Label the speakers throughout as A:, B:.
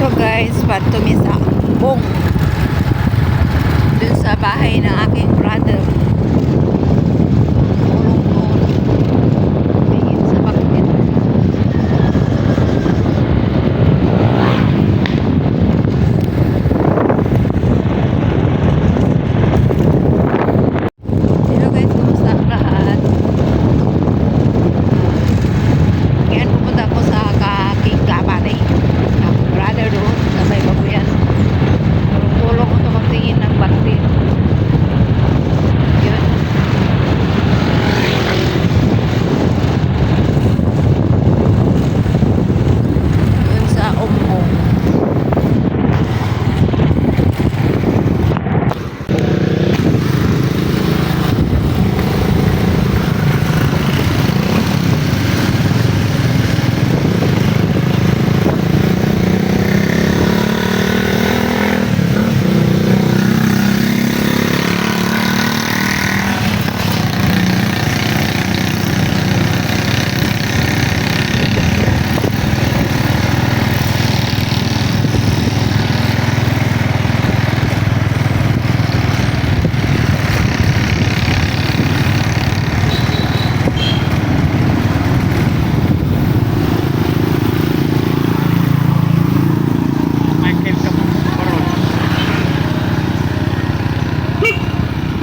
A: So guys, pato mi sa Bong. Dun sa bahay ng aking brother. Tulong doon. Tingin sa bakit. Hello guys, kumusta ang lahat? Ngayon pupunta ako sa aking kabari. Aking brother doon. Sabay ba ko yan? Tulong ko ito magtingin ng bakit. Yun. Doon sa Umbong.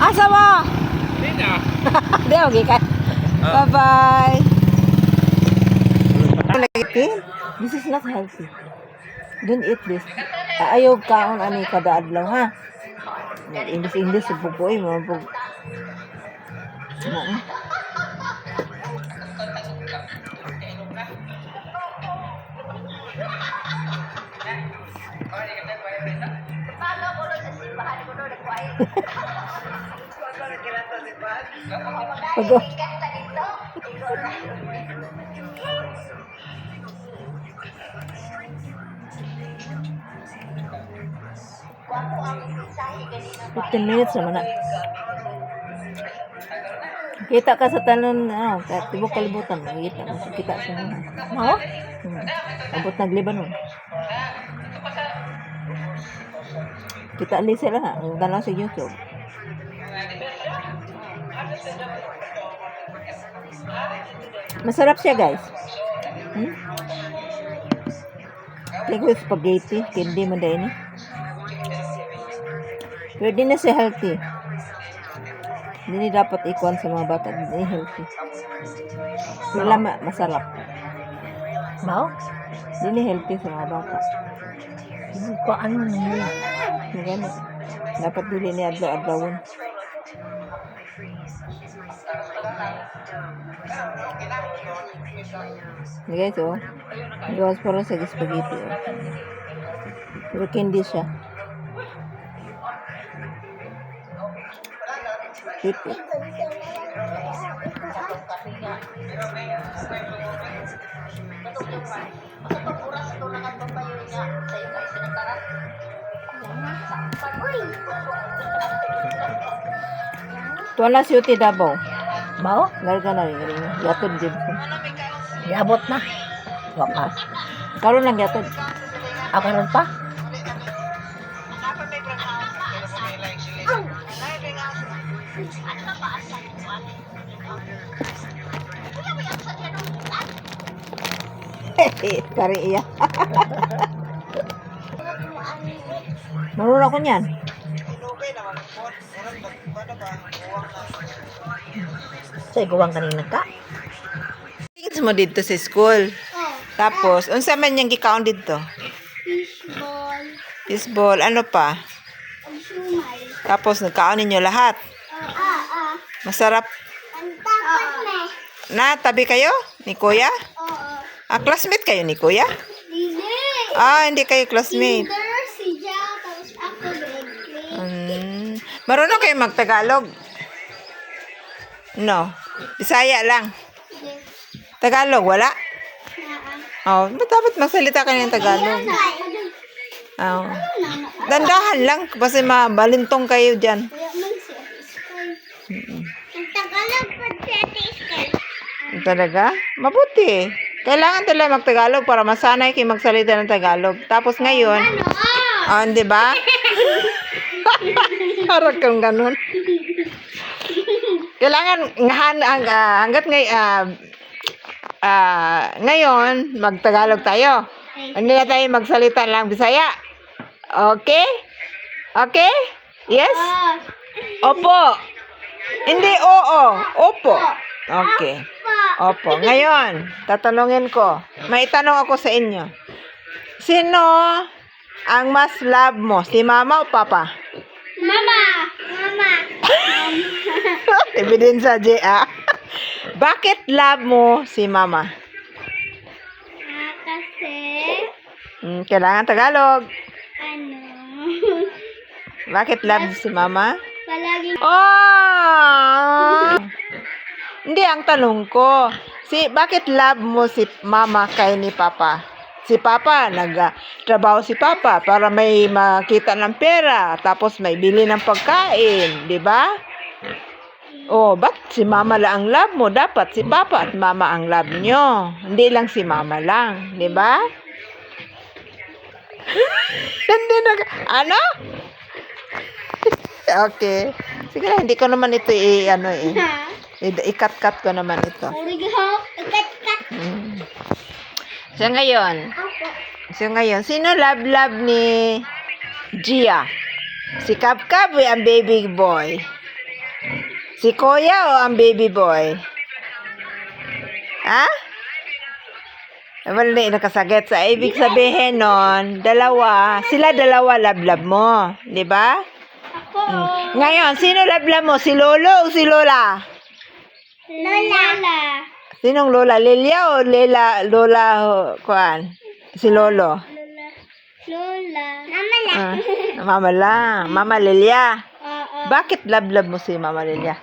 A: Asa mo? Hindi, okay ka. Bye-bye. This is not healthy. Don't eat this. Ayaw kaon ani kada adlaw ha. English pupuoy mo pug. Pag 15 minutes naman na. Kita ka sa talon, tibok kalibutan, makikita mo, kita siya mo. Oo? Abot nagliban mo. Kita ali sila ha, ang dalaw sa YouTube. Masarap siya guys. Like with spaghetti, candy mo dahil ni. Pwede na siya healthy. Hindi dapat ikuan sa mga bata. Hindi healthy. Malama, masarap. Bao? Hindi healthy sa mga bata. Hindi ko ano nila. Magano. Dapat dili ni adlaw-adlawon. Guys, oh. Gawas para sa spaghetti, oh. Pero candy siya. Ito. Tuwala si Uti Davao. Bao? Larga na rin. Yatod din. Yabot na. Wakas. Karoon lang yatod. Karoon pa? Kari iya. Marunong ako niyan. Say, guwang kanina ka. Tingin mo dito sa school. Tapos, unsa man yung gikaon dito?
B: Fishball.
A: Fishball. Ano pa?
B: Sumay.
A: Tapos, nagkaon ninyo lahat. Masarap.
B: Ang tapat me.
A: Na, tabi kayo? Ni Kuya?
B: Oo.
A: Classmate kayo ni Kuya?
B: Hindi.
A: Hindi kayo classmate.
B: Kinder, si Ja, tapos ako grade 3.
A: Marunong kayo mag-Tagalog? No. Bisaya lang. Tagalog, wala? Ba't dapat magsalita ka ng Tagalog? Dandahan lang. Kasi mabalintong kayo dyan.
B: Ang Tagalog pa siya, Sky.
A: Talaga? Mabuti. Kailangan talaga mag-Tagalog para masanay kayo magsalita ng Tagalog. Tapos ngayon, di ba? Harap kang ganun. Kailangan hanggat ngayon, mag-Tagalog tayo. Hindi na tayo magsalita lang Bisaya. Okay? Okay? Yes? Opo. Hindi oo. Opo. Okay. Opo. Ngayon, tatanungin ko. May tanong ako sa inyo. Sino ang mas love mo? Si mama o papa?
B: Mama! Mama!
A: Ebidensya, J.A. Bakit love mo si mama?
B: Kasi,
A: Kailangan Tagalog.
B: ano,
A: Bakit love si mama?
B: palagi
A: Oh! Hindi, ang tanong ko, bakit love mo si mama kay ni papa? Si papa, nagtrabaho si papa para may makita ng pera, tapos may bili ng pagkain, di ba? Oh, ba't si mama lang ang love mo? Dapat si papa at mama ang love nyo. Hindi lang si mama lang, di ba? Hindi ano? Okay. Sige na, hindi ko naman ito i-cut-cut ko naman ito.
B: Ikat-kat.
A: So ngayon, sino love ni Gia? Si Kapkap o ang baby boy? Si Kuya o ang baby boy? Ha? Wala na nakasagot sa ibig sabihin nun, sila dalawa love mo, di ba?
B: Ako.
A: Ngayon, sino love mo? Si Lolo o si Lola?
B: Lola.
A: Sinong Lola? Lilia o Lola kuan? Si Lolo?
B: Lola. Mama lang.
A: Mama lang. Mama Lilia.
B: Oo.
A: Bakit love mo si Mama Lilia?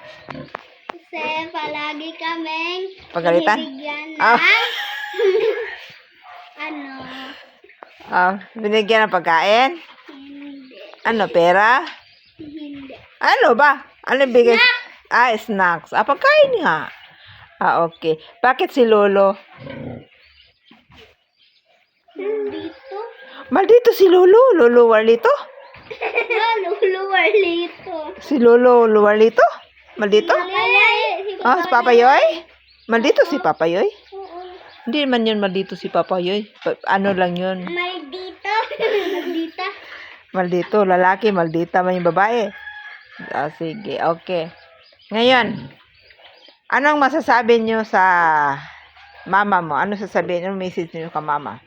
B: Kasi palagi kaming
A: Pagalitan?
B: binibigyan ng
A: Ah.
B: ano,
A: Binigyan ng pagkain?
B: hindi.
A: Ano, pera?
B: Hindi.
A: Ano ba? Ano bigay? Snacks. Pagkain nga. Okay. Bakit si Lolo?
B: Dito.
A: Maldito si Lolo. Lolo Warlito?
B: Lolo Warlito.
A: Si Lolo Warlito? Maldito? Si Papa Yoy? Maldito si Papa Yoy?
B: Oo.
A: Hindi naman yun maldito si Papa Yoy. Ano lang yun?
B: Maldito. Maldita.
A: Maldito, lalaki, maldita man yung babae. Sige, okay. Ngayon, anong masasabi nyo sa mama mo? Ano sasabihin? Anong message nyo ka mama?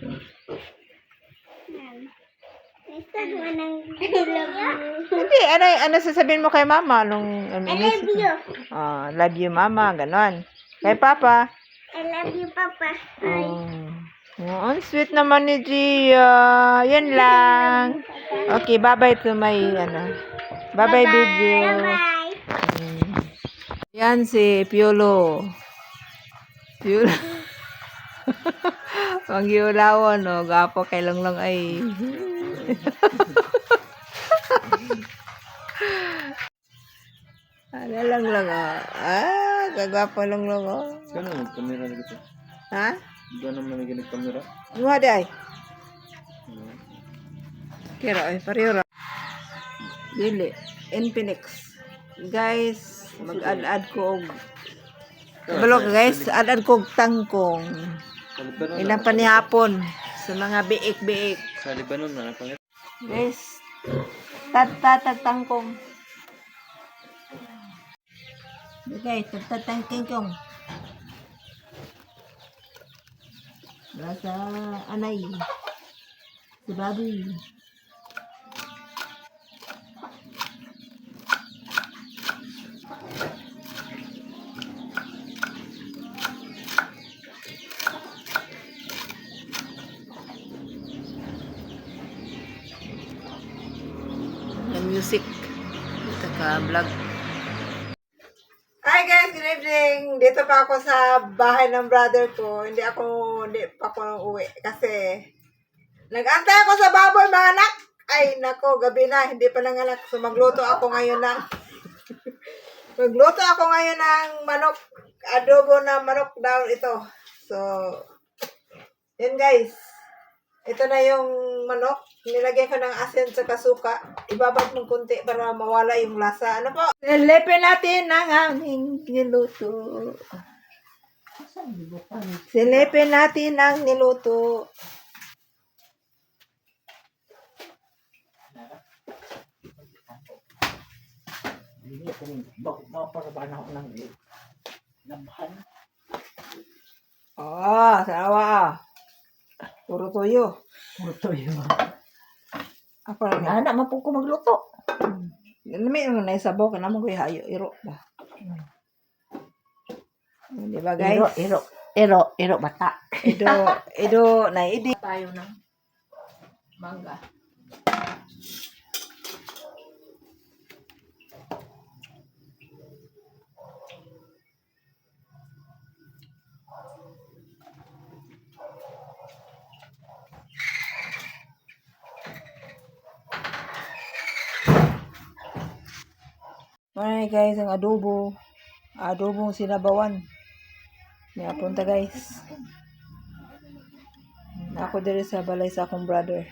B: Message mo ng I love you.
A: Hindi, ano sasabihin mo kay mama?
B: I love you.
A: Love you mama, ganon. Kay papa?
B: I love you, Papa.
A: Ang sweet naman ni Gia. Yan lang. Okay, bye-bye to my, bye-bye video.
B: Bye.
A: Yan si Piolo. Piolo. Ang giulawon, no? Gapo kay Longlong ay. Ano lang, gagwapo Longlong, oh.
C: Gano'n ang kamera na ito?
A: Ha?
C: Gano'n naman ang kamera?
A: Ano di ay? Kira ay, pareho ra. Dili. Infinix. Guys, mag-add ko og balog guys, add ko og tangkong. Ilang pa ni hapon sa mga biik-biik.
C: Sa Lebanon na napangit.
A: Guys, tatag tangkong. Guys, tatag tangkong. Rasa anay. Si Bobby. Music. Dito ka vlog. Hi guys, good evening. Dito pa ako sa bahay ng brother ko. Hindi pa ako uwi kasi nag-antay ako sa baboy mga anak. Ay nako, gabi na, hindi pa nanganak. So magluto ako ngayon ng manok. Adobo na manok daw ito. So Yan guys. Ito na yung manok. Nilagay ko ng asin sa kasuka. Ibabad mong kunti para mawala yung lasa. Ano po? Silipin natin ang aming niluto. Silipin natin ang niluto. Sawa ah. Puro toyo. Ako lang.
D: Anak, man po ko magluto.
A: May na isabaw ka naman ko hayo. Iro ba? Di ba guys?
D: Iro, bata.
A: Edo, na idi.
D: Tayo ng mangga.
A: Ay guys, ang adobo. Adobong sinabawan. May apunta guys. Ako diri sa balay sa akong brother.